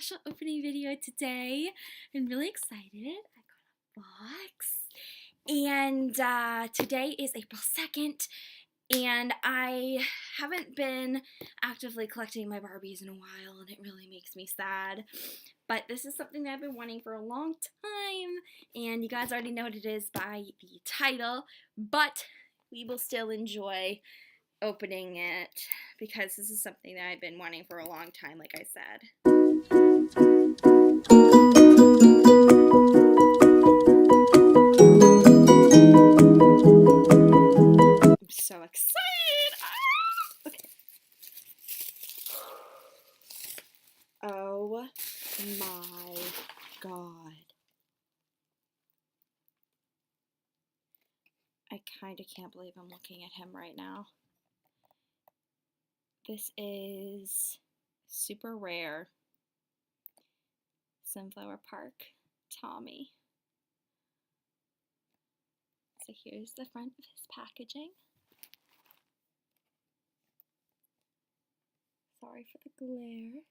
special opening video today. I'm really excited. I got a box. And today is April 2nd. And I haven't been actively collecting my Barbies in a while, and it really makes me sad. But this is something that I've been wanting for a long time, and you guys already know what it is by the title, but we will still enjoy opening it because this is something that I've been wanting for a long time, like I said. I'm so excited! Ah! Okay. Oh my god. I kind of can't believe I'm looking at him right now. This is super rare. Sunflower Park Tommy. So here's the front of his packaging. Sorry for the glare.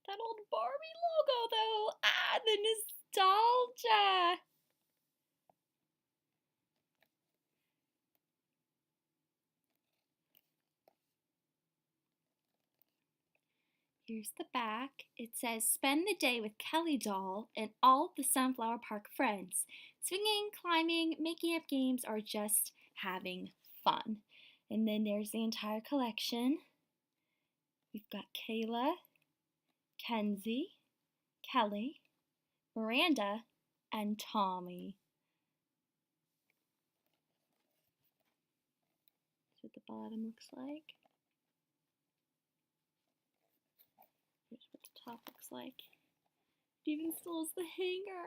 That old Barbie logo though. Ah, the nostalgia. Here's the back. It says, spend the day with Kelly Doll and all the Sunflower Park friends. Swinging, climbing, making up games, or just having fun. And then there's the entire collection. We've got Kayla, Kenzie, Kelly, Miranda, and Tommy. That's what the bottom looks like. Here's what the top looks like. It even still has the hanger.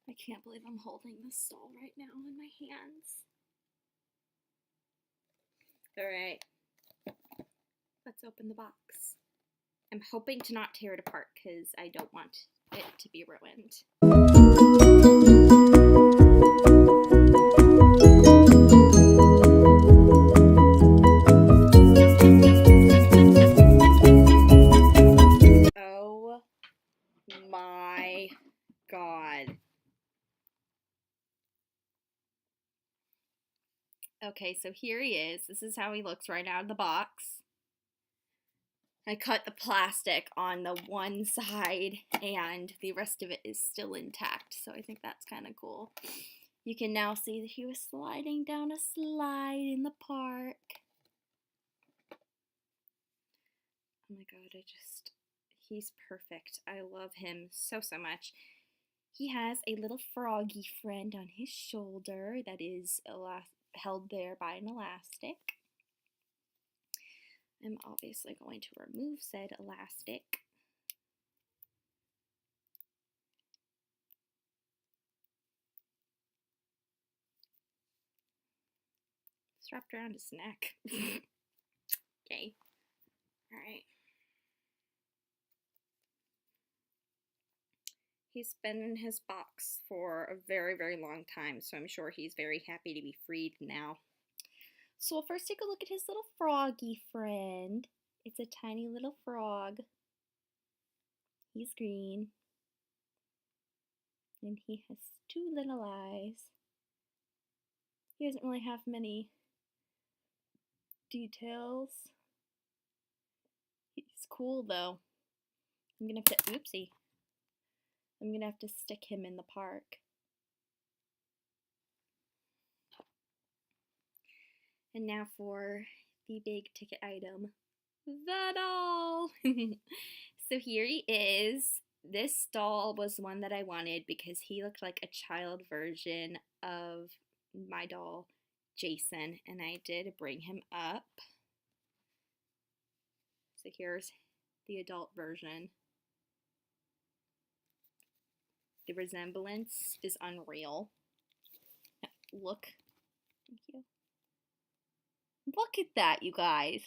I can't believe I'm holding this doll right now in my hands. Alright, let's open the box. I'm hoping to not tear it apart because I don't want it to be ruined. Oh my god. Okay, so here he is. This is how he looks right out of the box. I cut the plastic on the one side and the rest of it is still intact, so I think that's kind of cool. You can now see that he was sliding down a slide in the park. Oh my god, he's perfect. I love him so much. He has a little froggy friend on his shoulder that is held there by an elastic. I'm obviously going to remove said elastic. It's wrapped around his neck. Okay. Alright. He's been in his box for a very long time, so I'm sure he's very happy to be freed now. So we'll first take a look at his little froggy friend. It's a tiny little frog. He's green. And he has two little eyes. He doesn't really have many details. He's cool though. I'm gonna have to, oopsie. I'm gonna have to stick him in the park. And now for the big ticket item, the doll. So here he is. This doll was one that I wanted because he looked like a child version of my doll, Jason, and I did bring him up. So here's the adult version. The resemblance is unreal. Look. Thank you. Look at that, you guys.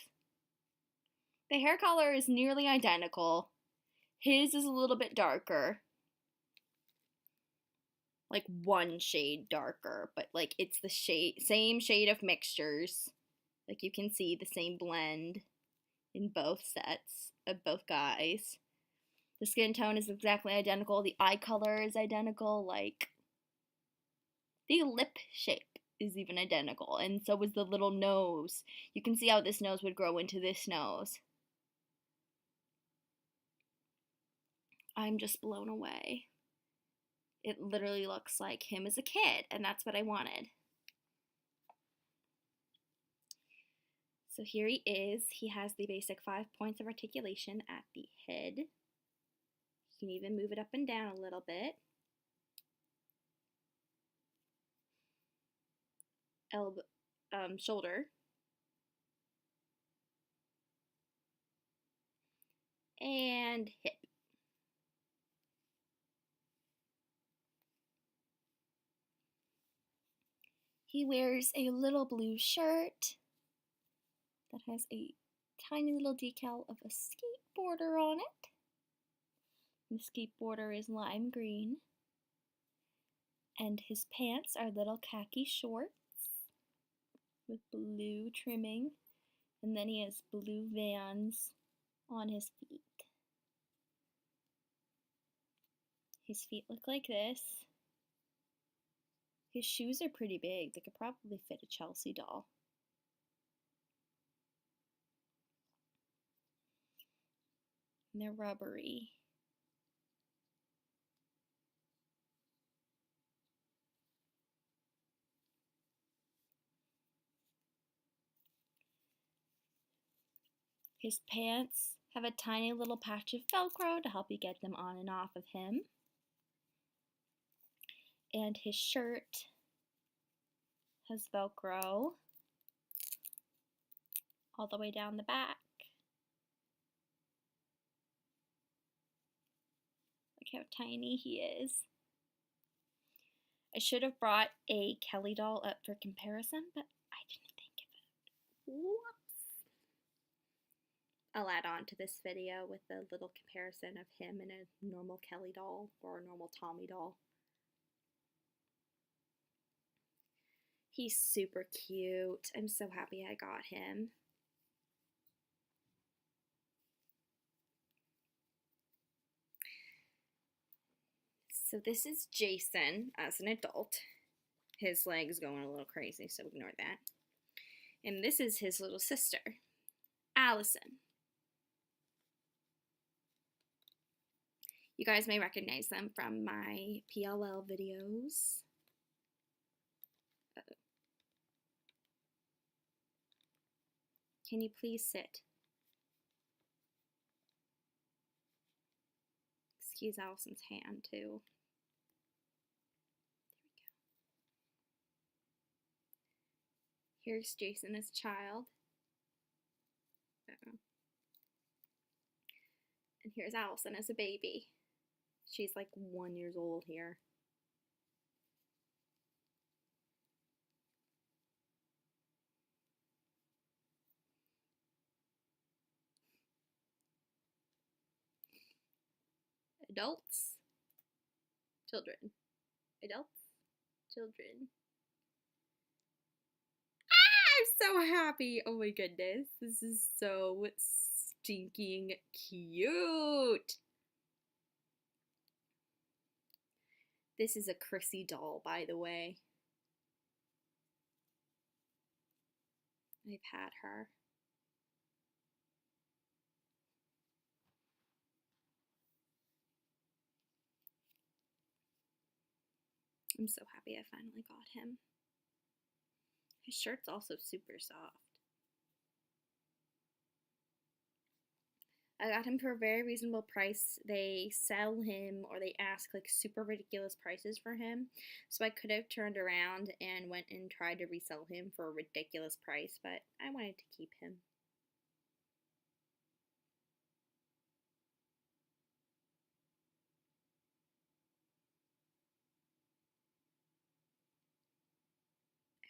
The hair color is nearly identical. His is a little bit darker. like one shade darker, but like it's the same shade of mixtures. Like you can see the same blend in both sets of both guys. The skin tone is exactly identical. The eye color is identical. Like the lip shape is even identical, and so is the little nose. You can see how this nose would grow into this nose. I'm just blown away. It literally looks like him as a kid, and that's what I wanted. So here he is. He has the basic 5 points of articulation at the head. You can even move it up and down a little bit. Shoulder. And hip. He wears a little blue shirt that has a tiny little decal of a skateboarder on it. The skateboarder is lime green. And his pants are little khaki shorts with blue trimming. And then he has blue Vans on his feet. His feet look like this. His shoes are pretty big. They could probably fit a Chelsea doll. And they're rubbery. His pants have a tiny little patch of Velcro to help you get them on and off of him. And his shirt has Velcro all the way down the back. Look how tiny he is. I should have brought a Kelly doll up for comparison, but I didn't think of it. Whoops. I'll add on to this video with a little comparison of him and a normal Kelly doll or a normal Tommy doll. He's super cute. I'm so happy I got him. So this is Jason as an adult. His leg's going a little crazy, so ignore that. And this is his little sister, Allison. You guys may recognize them from my PLL videos. Uh-oh. Can you please sit? Excuse Allison's hand, too. There we go. Here's Jason as a child. Uh-oh. And here's Allison as a baby. She's like 1 year old here. Adults, children, adults, children. Ah, I'm so happy. Oh my goodness. This is so stinking cute. This is a Chrissy doll, by the way. I've had her. I'm so happy I finally got him. His shirt's also super soft. I got him for a very reasonable price. They sell him, or they ask like super ridiculous prices for him. So I could have turned around and went and tried to resell him for a ridiculous price, but I wanted to keep him.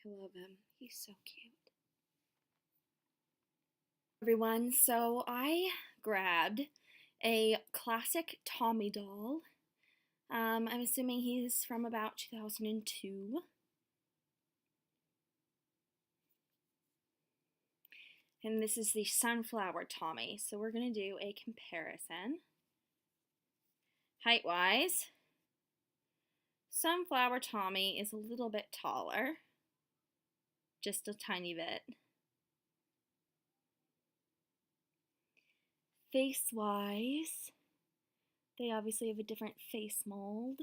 I love him. He's so cute. Everyone, so I grabbed a classic Tommy doll. I'm assuming he's from about 2002. And this is the Sunflower Tommy. So we're going to do a comparison. Height-wise, Sunflower Tommy is a little bit taller. Just a tiny bit. Face-wise, they obviously have a different face mold.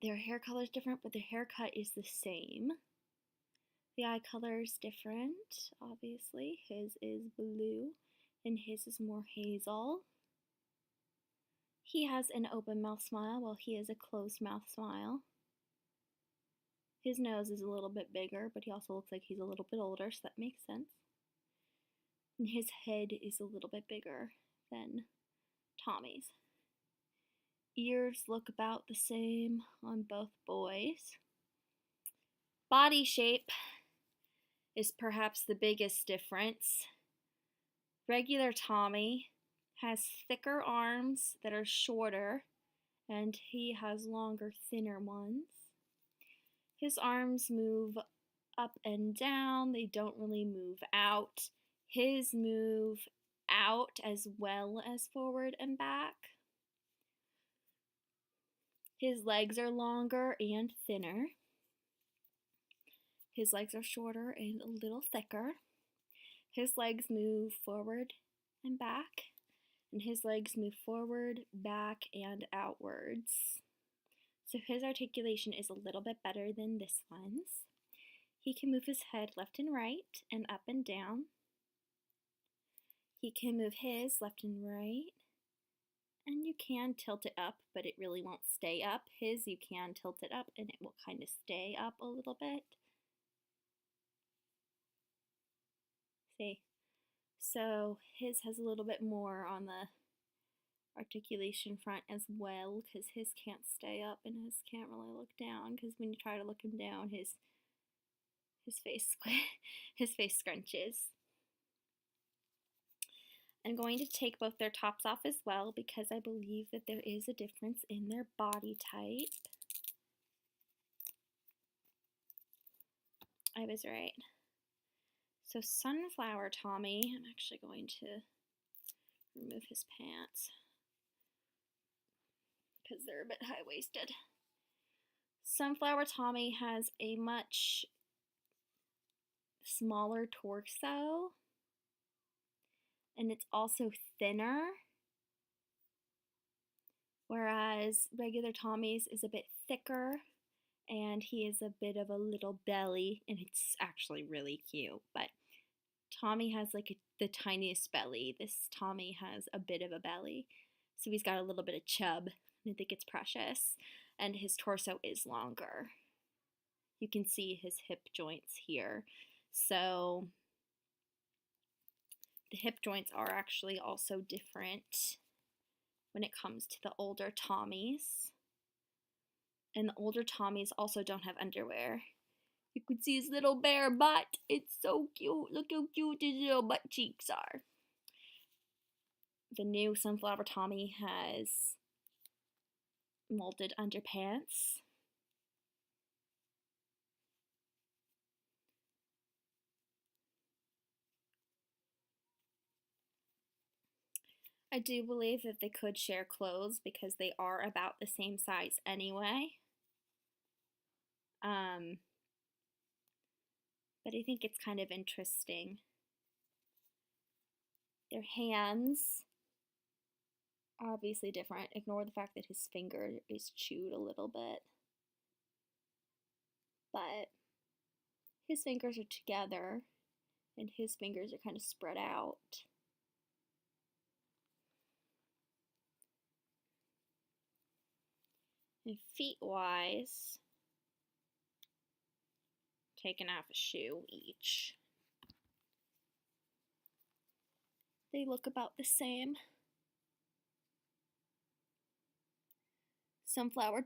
Their hair color is different, but their haircut is the same. The eye color is different, obviously. His is blue, and his is more hazel. He has an open mouth smile, while he has a closed mouth smile. His nose is a little bit bigger, but he also looks like he's a little bit older, so that makes sense. And his head is a little bit bigger than Tommy's. Ears look about the same on both boys. Body shape is perhaps the biggest difference. Regular Tommy has thicker arms that are shorter, and he has longer, thinner ones. His arms move up and down. They don't really move out. His move out as well as forward and back. His legs are longer and thinner. His legs are shorter and a little thicker. His legs move forward and back, and his legs move forward, back, and outwards. So his articulation is a little bit better than this one's. He can move his head left and right and up and down. He can move his left and right, and you can tilt it up, but it really won't stay up. His, you can tilt it up, and it will kind of stay up a little bit. See? So his has a little bit more on the articulation front as well, because his can't stay up and his can't really look down, because when you try to look him down, his face scrunches. I'm going to take both their tops off as well, because I believe that there is a difference in their body type. I was right. So Sunflower Tommy, I'm actually going to remove his pants because they're a bit high-waisted. Sunflower Tommy has a much smaller torso, and it's also thinner, whereas regular Tommy's is a bit thicker, and he is a bit of a little belly, and it's actually really cute, but Tommy has like the tiniest belly. This Tommy has a bit of a belly, so he's got a little bit of chub, and I think it's precious, and his torso is longer. You can see his hip joints here, so the hip joints are actually also different when it comes to the older Tommies. And the older Tommies also don't have underwear. You can see his little bare butt. It's so cute. Look how cute his little butt cheeks are. The new Sunflower Tommy has molded underpants. I do believe that they could share clothes because they are about the same size anyway. But I think it's kind of interesting. Their hands are obviously different. Ignore the fact that his finger is chewed a little bit. But his fingers are together and his fingers are kind of spread out. And feet-wise, taking off a shoe each. They look about the same. Sunflower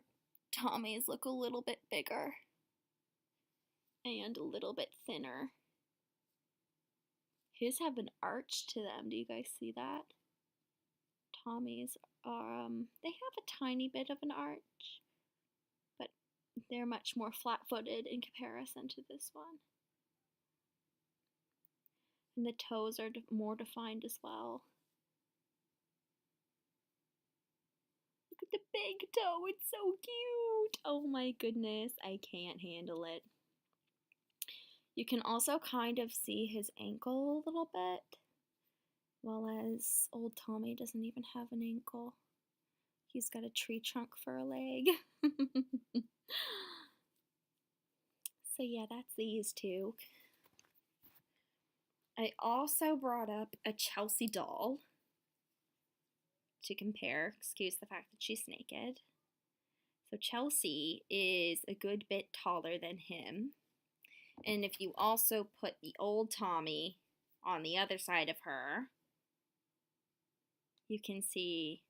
Tommies look a little bit bigger and a little bit thinner. His have an arch to them. Do you guys see that? Tommies are, they have a tiny bit of an arch, but they're much more flat-footed in comparison to this one. And the toes are more defined as well. Look at the big toe, it's so cute! Oh my goodness, I can't handle it. You can also kind of see his ankle a little bit, while as old Tommy doesn't even have an ankle. He's got a tree trunk for a leg. So yeah, that's these two. I also brought up a Chelsea doll to compare. Excuse the fact that she's naked. So Chelsea is a good bit taller than him. And if you also put the old Tommy on the other side of her, you can see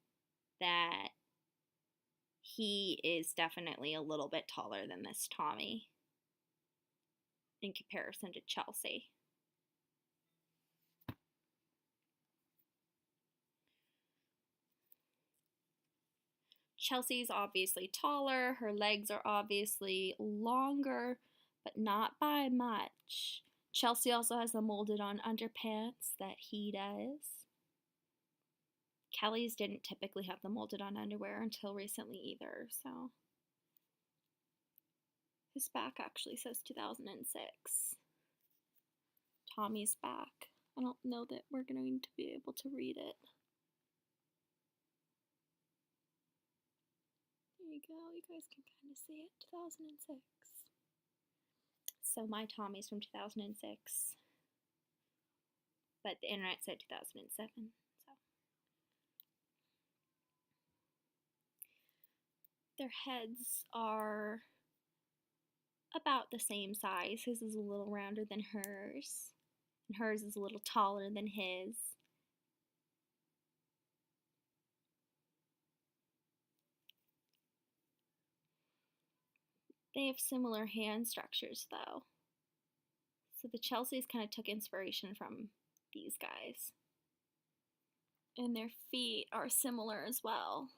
that he is definitely a little bit taller than this Tommy in comparison to Chelsea. Chelsea's obviously taller, her legs are obviously longer, but not by much. Chelsea also has the molded on underpants that he does. Kelly's didn't typically have the molded on underwear until recently either, so. His back actually says 2006. Tommy's back. I don't know that we're going to be able to read it. There you go, you guys can kind of see it, 2006. So my Tommy's from 2006, but the internet said 2007, so. Their heads are about the same size. His is a little rounder than hers, and hers is a little taller than his. They have similar hand structures though. So the Chelseas kind of took inspiration from these guys. And their feet are similar as well.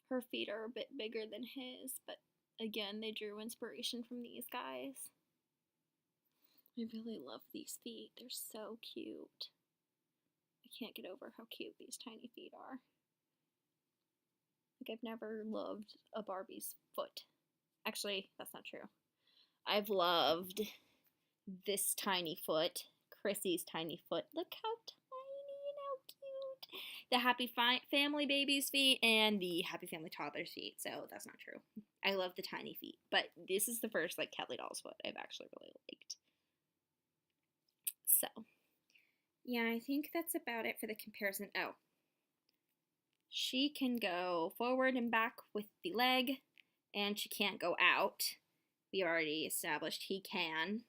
Her feet are a bit bigger than his, but again, they drew inspiration from these guys. I really love these feet. They're so cute. I can't get over how cute these tiny feet are. Like, I've never loved a Barbie's foot. Actually, that's not true. I've loved this tiny foot, Chrissy's tiny foot. Look how tiny and how cute. The Happy Family baby's feet and the Happy Family toddler's feet. So that's not true. I love the tiny feet, but this is the first like Kelly doll's foot I've actually really liked. So yeah, I think that's about it for the comparison. Oh, she can go forward and back with the leg, and she can't go out. We already established he can.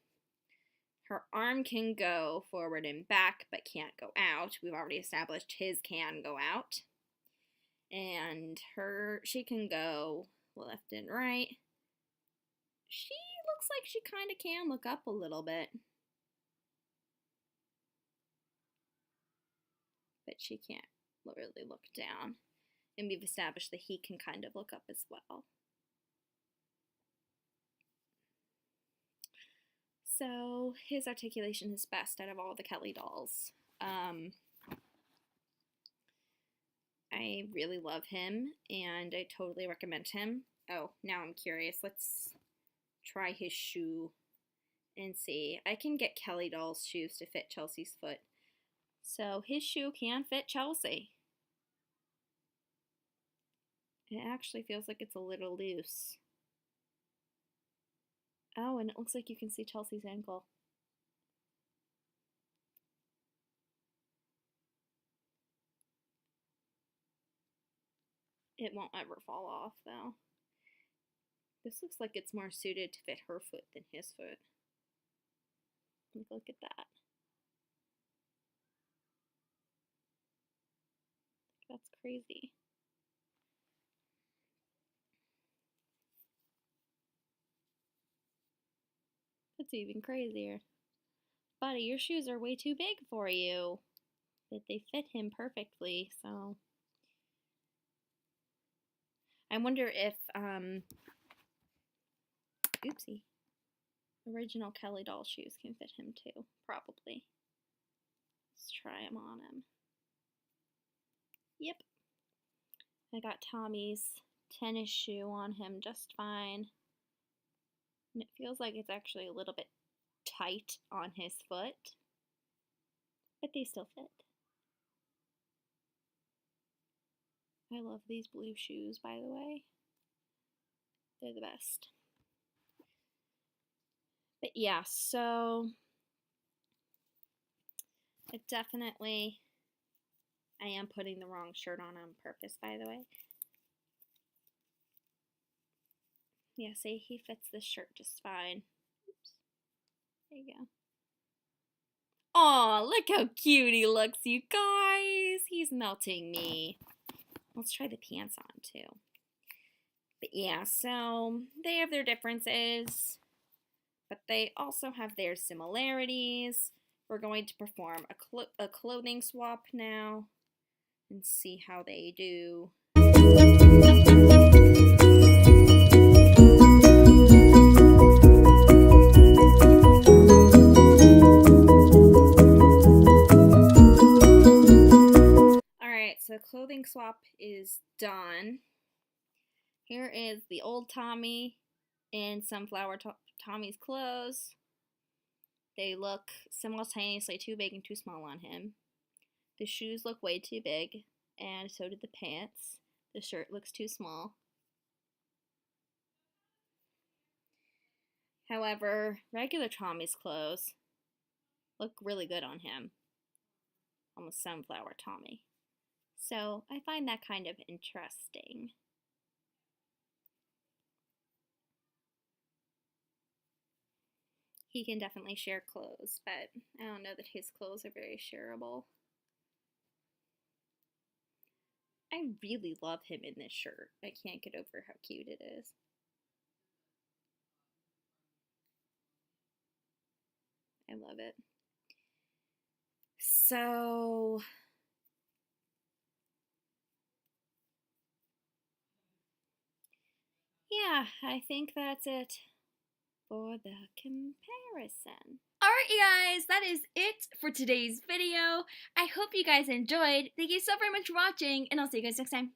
Her arm can go forward and back, but can't go out. We've already established his can go out. And she can go left and right. She looks like she kind of can look up a little bit. But she can't really look down. And we've established that he can kind of look up as well. So his articulation is best out of all the Kelly dolls. I really love him, and I totally recommend him. Oh, now I'm curious. Let's try his shoe and see. I can get Kelly doll's shoes to fit Chelsea's foot. So his shoe can fit Chelsea. It actually feels like it's a little loose. Oh, and it looks like you can see Chelsea's ankle. It won't ever fall off, though. This looks like it's more suited to fit her foot than his foot. Look at that. That's crazy. That's even crazier. buddy, your shoes are way too big for you. But they fit him perfectly, so. I wonder if, oopsie, original Kelly doll shoes can fit him too. Probably. Let's try them on him. Yep. I got Tommy's tennis shoe on him just fine. And it feels like it's actually a little bit tight on his foot. But they still fit. I love these blue shoes, by the way. They're the best. But yeah, so I am putting the wrong shirt on purpose, by the way. Yeah, see, he fits this shirt just fine. Oops. There you go. Aw, look how cute he looks, you guys. He's melting me. Let's try the pants on, too. But yeah, so they have their differences, but they also have their similarities. We're going to perform a clothing swap now and see how they do. Alright, so clothing swap is done. Here is the old Tommy in Sunflower Tommy's clothes. They look simultaneously too big and too small on him. The shoes look way too big, and so did the pants. The shirt looks too small. However, regular Tommy's clothes look really good on him. Almost Sunflower Tommy. So I find that kind of interesting. He can definitely share clothes, but I don't know that his clothes are very shareable. I really love him in this shirt. I can't get over how cute it is. I love it. So, yeah, I think that's it for the comparison. Alright, you guys, that is it for today's video. I hope you guys enjoyed. Thank you so very much for watching, and I'll see you guys next time.